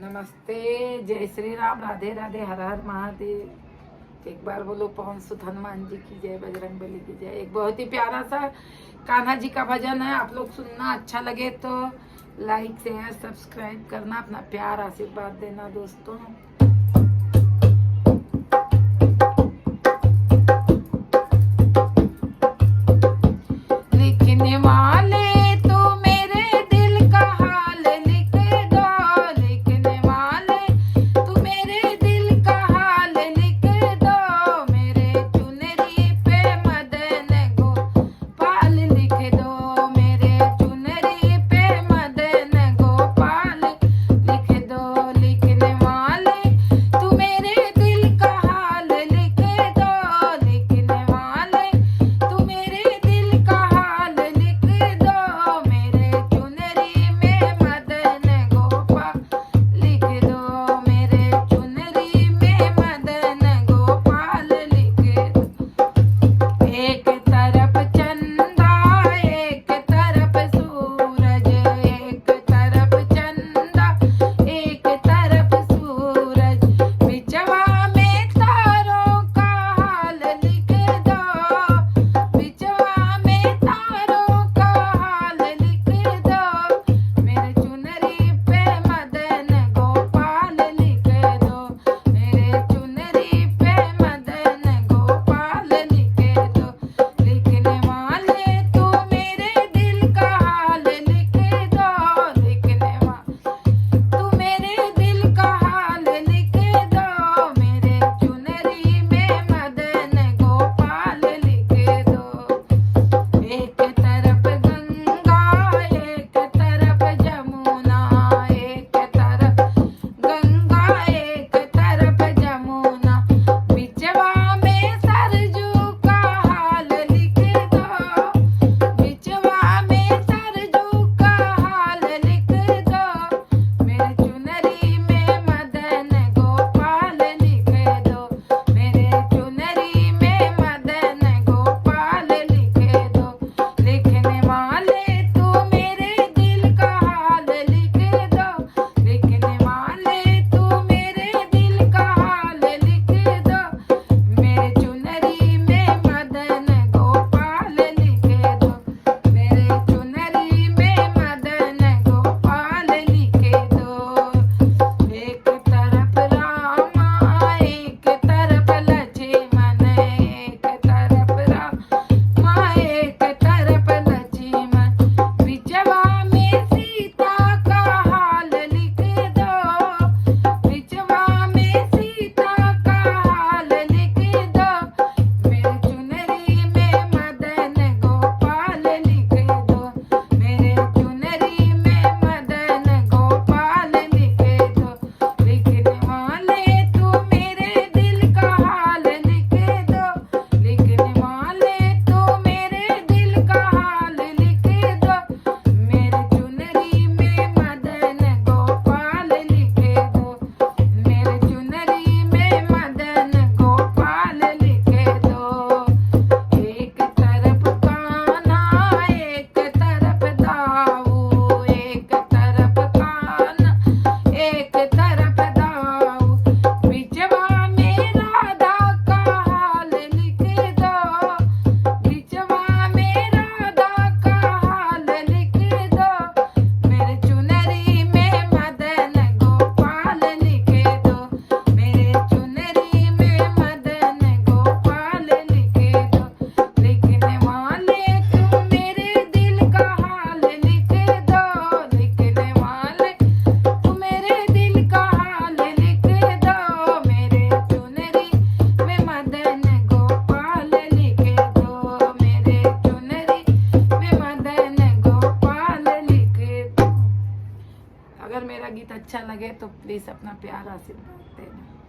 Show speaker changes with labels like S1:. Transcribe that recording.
S1: नमस्ते, जय श्री राम, राधे राधे, हर हर महादेव। एक बार बोलो पवन सुत हनुमान जी की जय, बजरंग बली की जय। एक बहुत ही प्यारा सा कान्हा जी का भजन है, आप लोग सुनना। अच्छा लगे तो लाइक शेयर सब्सक्राइब करना, अपना प्यार आशीर्वाद देना दोस्तों। लिखने वाले अगर मेरा गीत अच्छा लगे तो प्लीज़ अपना प्यार आशीर्वाद देना।